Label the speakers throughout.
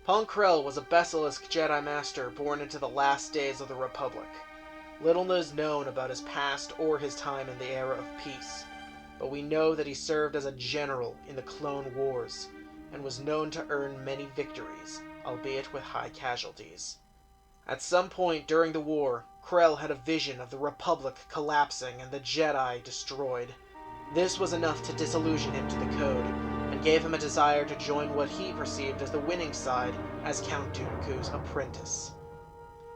Speaker 1: Pong Krell was a Basilisk Jedi Master born into the last days of the Republic. Little is known about his past or his time in the era of peace, but we know that he served as a general in the Clone Wars, and was known to earn many victories, albeit with high casualties. At some point during the war, Krell had a vision of the Republic collapsing and the Jedi destroyed. This was enough to disillusion him to the Code, and gave him a desire to join what he perceived as the winning side as Count Dooku's apprentice.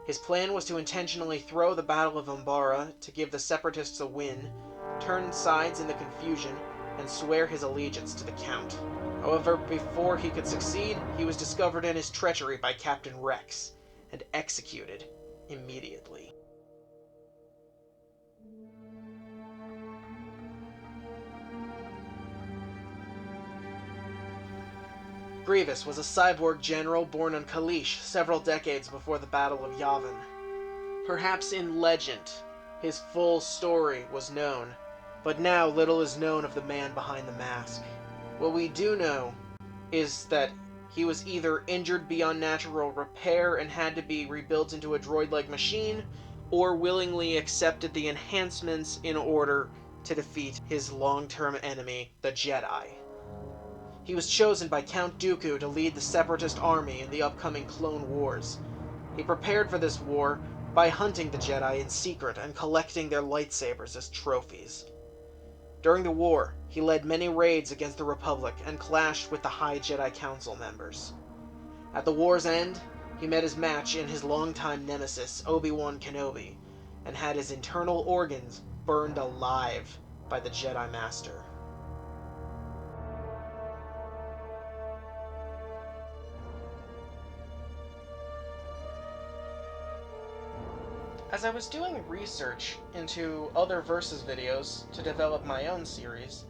Speaker 1: His plan was to intentionally throw the Battle of Umbara to give the Separatists a win, turn sides in the confusion, and swear his allegiance to the Count. However, before he could succeed, he was discovered in his treachery by Captain Rex, and executed immediately. Grievous was a cyborg general born on Kaleesh several decades before the Battle of Yavin. Perhaps in legend, his full story was known, but now little is known of the man behind the mask. What we do know is that he was either injured beyond natural repair and had to be rebuilt into a droid-like machine, or willingly accepted the enhancements in order to defeat his long-term enemy, the Jedi. He was chosen by Count Dooku to lead the Separatist army in the upcoming Clone Wars. He prepared for this war by hunting the Jedi in secret and collecting their lightsabers as trophies. During the war, he led many raids against the Republic and clashed with the High Jedi Council members. At the war's end, he met his match in his longtime nemesis, Obi-Wan Kenobi, and had his internal organs burned alive by the Jedi Master. As I was doing research into other Versus videos to develop my own series,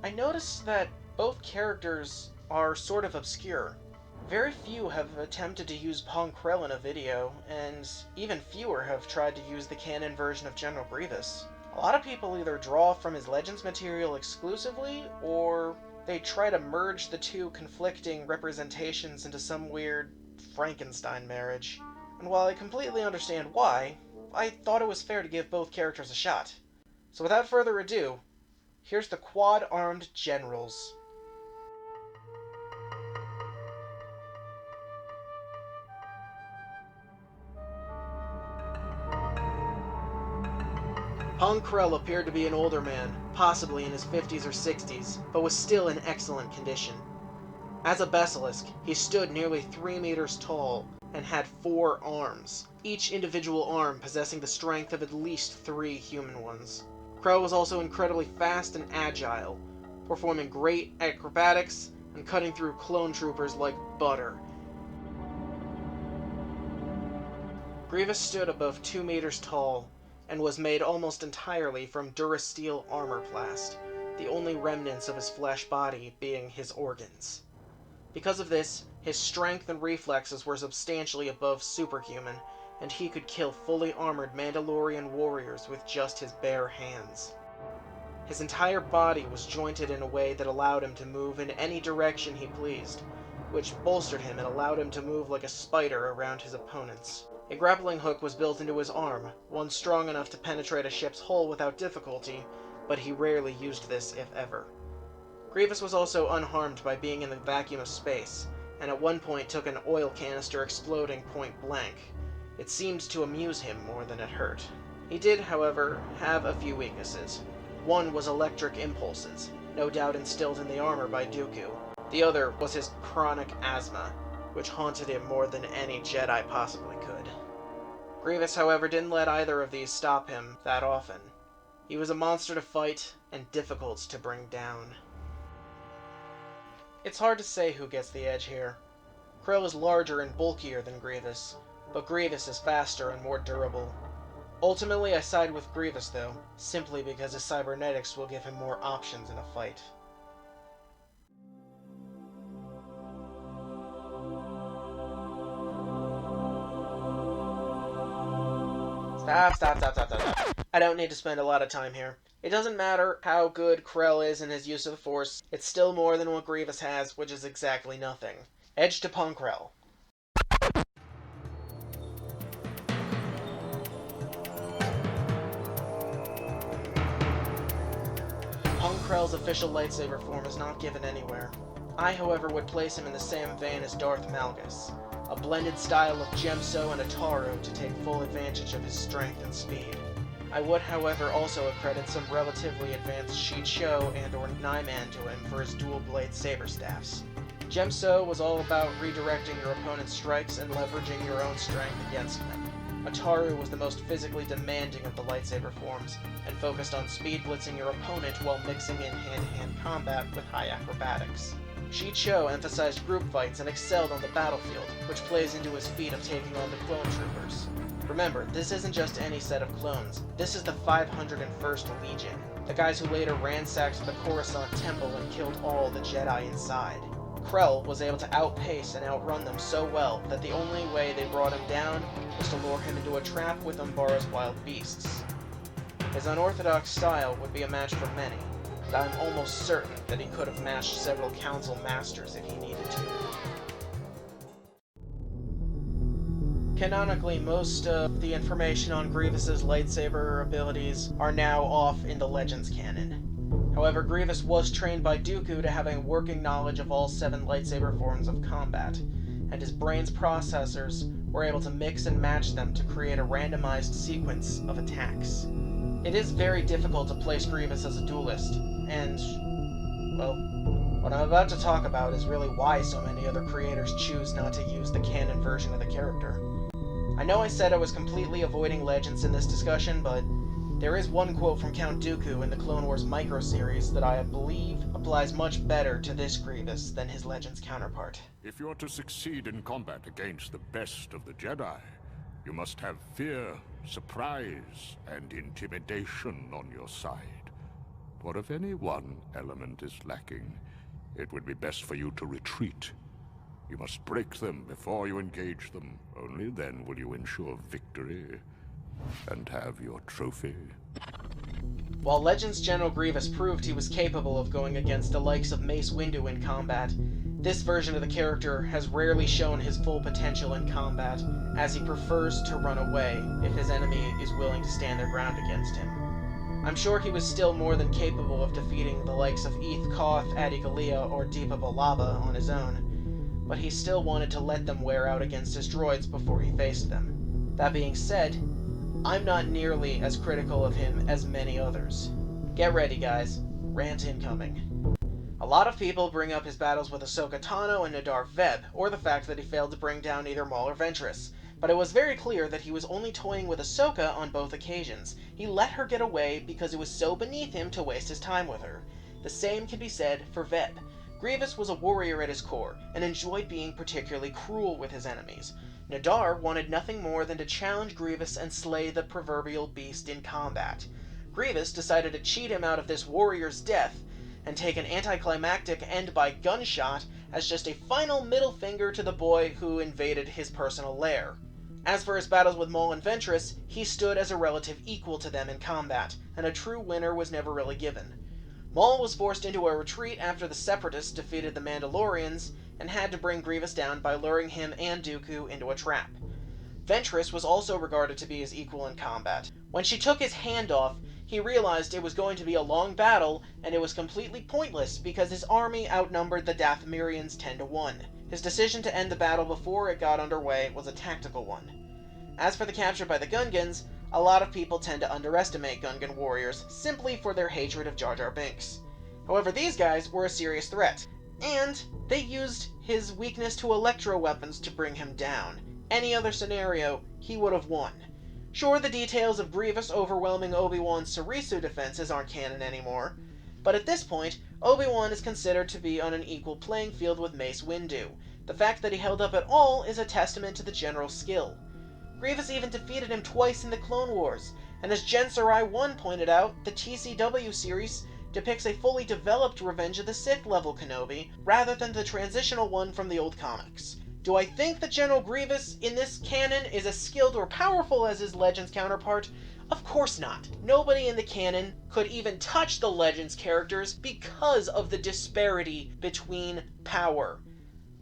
Speaker 1: I noticed that both characters are sort of obscure. Very few have attempted to use Pong Krell in a video, and even fewer have tried to use the canon version of General Grievous. A lot of people either draw from his Legends material exclusively, or they try to merge the two conflicting representations into some weird Frankenstein marriage. And while I completely understand why, I thought it was fair to give both characters a shot. So without further ado, here's the Quad-Armed Generals. Pong Krell appeared to be an older man, possibly in his 50s or 60s, but was still in excellent condition. As a Basilisk, he stood nearly 3 meters tall and had 4 arms, each individual arm possessing the strength of at least 3 human ones. Krell was also incredibly fast and agile, performing great acrobatics and cutting through clone troopers like butter. Grievous stood above 2 meters tall and was made almost entirely from Durasteel armor plast, the only remnants of his flesh body being his organs. Because of this, his strength and reflexes were substantially above superhuman, and he could kill fully armored Mandalorian warriors with just his bare hands. His entire body was jointed in a way that allowed him to move in any direction he pleased, which bolstered him and allowed him to move like a spider around his opponents. A grappling hook was built into his arm, one strong enough to penetrate a ship's hull without difficulty, but he rarely used this, if ever. Grievous was also unharmed by being in the vacuum of space, and at one point took an oil canister exploding point blank. It seemed to amuse him more than it hurt. He did, however, have a few weaknesses. One was electric impulses, no doubt instilled in the armor by Dooku. The other was his chronic asthma, which haunted him more than any Jedi possibly could. Grievous, however, didn't let either of these stop him that often. He was a monster to fight and difficult to bring down. It's hard to say who gets the edge here. Krell is larger and bulkier than Grievous, but Grievous is faster and more durable. Ultimately, I side with Grievous, though, simply because his cybernetics will give him more options in a fight. Stop. I don't need to spend a lot of time here. It doesn't matter how good Krell is in his use of the Force, it's still more than what Grievous has, which is exactly nothing. Edge to Pong Krell. Krell's official lightsaber form is not given anywhere. I, however, would place him in the same vein as Darth Malgus, a blended style of Gemso and Ataru to take full advantage of his strength and speed. I would, however, also accredit some relatively advanced Shicho and or Nyman to him for his dual-blade saber staffs. Gemso was all about redirecting your opponent's strikes and leveraging your own strength against them. Ataru was the most physically demanding of the lightsaber forms, and focused on speed blitzing your opponent while mixing in hand-to-hand combat with high acrobatics. Shicho emphasized group fights and excelled on the battlefield, which plays into his feat of taking on the clone troopers. Remember, this isn't just any set of clones, this is the 501st Legion, the guys who later ransacked the Coruscant Temple and killed all the Jedi inside. Krell was able to outpace and outrun them so well that the only way they brought him down was to lure him into a trap with Umbara's wild beasts. His unorthodox style would be a match for many, but I'm almost certain that he could have matched several Council Masters if he needed to. Canonically, most of the information on Grievous's lightsaber abilities are now off in the Legends canon. However, Grievous was trained by Dooku to have a working knowledge of all 7 lightsaber forms of combat, and his brain's processors were able to mix and match them to create a randomized sequence of attacks. It is very difficult to place Grievous as a duelist, and, well, what I'm about to talk about is really why so many other creators choose not to use the canon version of the character. I know I said I was completely avoiding Legends in this discussion, but there is one quote from Count Dooku in the Clone Wars micro-series that I believe applies much better to this Grievous than his Legends counterpart.
Speaker 2: If you're to succeed in combat against the best of the Jedi, you must have fear, surprise, and intimidation on your side. For if any one element is lacking, it would be best for you to retreat. You must break them before you engage them. Only then will you ensure victory and have your trophy.
Speaker 1: While Legends General Grievous proved he was capable of going against the likes of Mace Windu in combat, this version of the character has rarely shown his full potential in combat, as he prefers to run away if his enemy is willing to stand their ground against him. I'm sure he was still more than capable of defeating the likes of Eeth Koth, Adi Gallia, or Deepa Billaba on his own, but he still wanted to let them wear out against his droids before he faced them. That being said, I'm not nearly as critical of him as many others. Get ready, guys. Rant incoming. A lot of people bring up his battles with Ahsoka Tano and Nadar Veb, or the fact that he failed to bring down either Maul or Ventress, but it was very clear that he was only toying with Ahsoka on both occasions. He let her get away because it was so beneath him to waste his time with her. The same can be said for Veb. Grievous was a warrior at his core, and enjoyed being particularly cruel with his enemies. Nadar wanted nothing more than to challenge Grievous and slay the proverbial beast in combat. Grievous decided to cheat him out of this warrior's death, and take an anticlimactic end by gunshot as just a final middle finger to the boy who invaded his personal lair. As for his battles with Maul and Ventress, he stood as a relative equal to them in combat, and a true winner was never really given. Maul was forced into a retreat after the Separatists defeated the Mandalorians, and had to bring Grievous down by luring him and Dooku into a trap. Ventress was also regarded to be his equal in combat. When she took his hand off, he realized it was going to be a long battle, and it was completely pointless because his army outnumbered the Dathomirians 10-1. His decision to end the battle before it got underway was a tactical one. As for the capture by the Gungans, a lot of people tend to underestimate Gungan warriors simply for their hatred of Jar Jar Binks. However, these guys were a serious threat, and they used his weakness to electro-weapons to bring him down. Any other scenario, he would have won. Sure, the details of Grievous overwhelming Obi-Wan's Sarisu defenses aren't canon anymore, but at this point, Obi-Wan is considered to be on an equal playing field with Mace Windu. The fact that he held up at all is a testament to the general's skill. Grievous even defeated him twice in the Clone Wars, and as Jen Sarai 1 pointed out, the TCW series depicts a fully developed Revenge of the Sith level Kenobi, rather than the transitional one from the old comics. Do I think that General Grievous in this canon is as skilled or powerful as his Legends counterpart? Of course not. Nobody in the canon could even touch the Legends characters because of the disparity between power.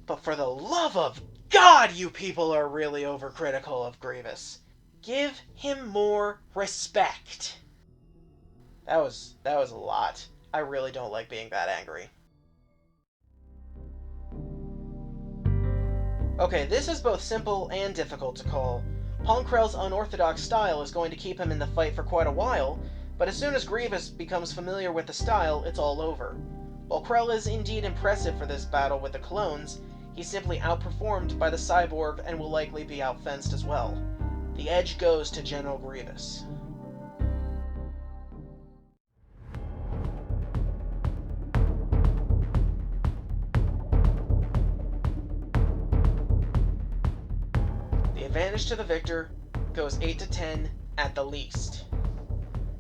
Speaker 1: But for the love of God, you people are really overcritical of Grievous. Give him more respect. That was a lot. I really don't like being that angry. Okay, this is both simple and difficult to call. Pong Krell's unorthodox style is going to keep him in the fight for quite a while, but as soon as Grievous becomes familiar with the style, it's all over. While Krell is indeed impressive for this battle with the clones, he's simply outperformed by the cyborg and will likely be outfenced as well. The edge goes to General Grievous. The advantage to the victor goes 8 to 10 at the least.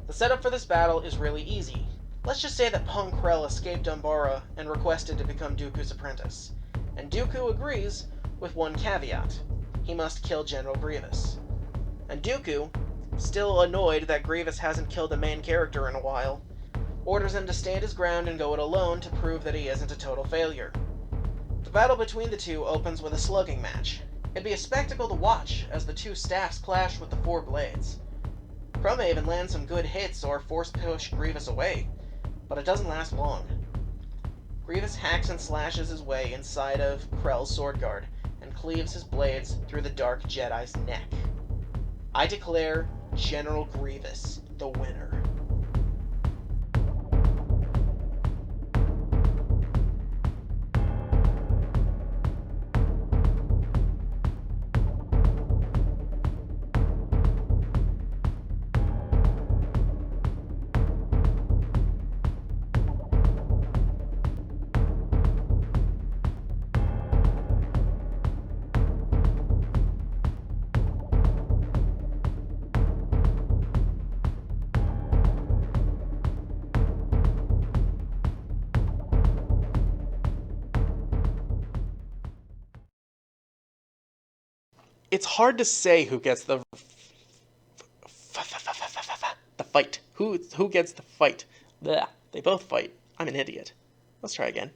Speaker 1: The setup for this battle is really easy. Let's just say that Pong Krell escaped Umbara and requested to become Dooku's apprentice. And Dooku agrees with one caveat. He must kill General Grievous. And Dooku, still annoyed that Grievous hasn't killed a main character in a while, orders him to stand his ground and go it alone to prove that he isn't a total failure. The battle between the two opens with a slugging match. It'd be a spectacle to watch as the two staffs clash with the four blades. Krell may even land some good hits or force push Grievous away, but it doesn't last long. Grievous hacks and slashes his way inside of Krell's sword guard and cleaves his blades through the Dark Jedi's neck. I declare General Grievous the winner. It's hard to say who gets the fight. Who gets the fight? Blech. They both fight. I'm an idiot. Let's try again.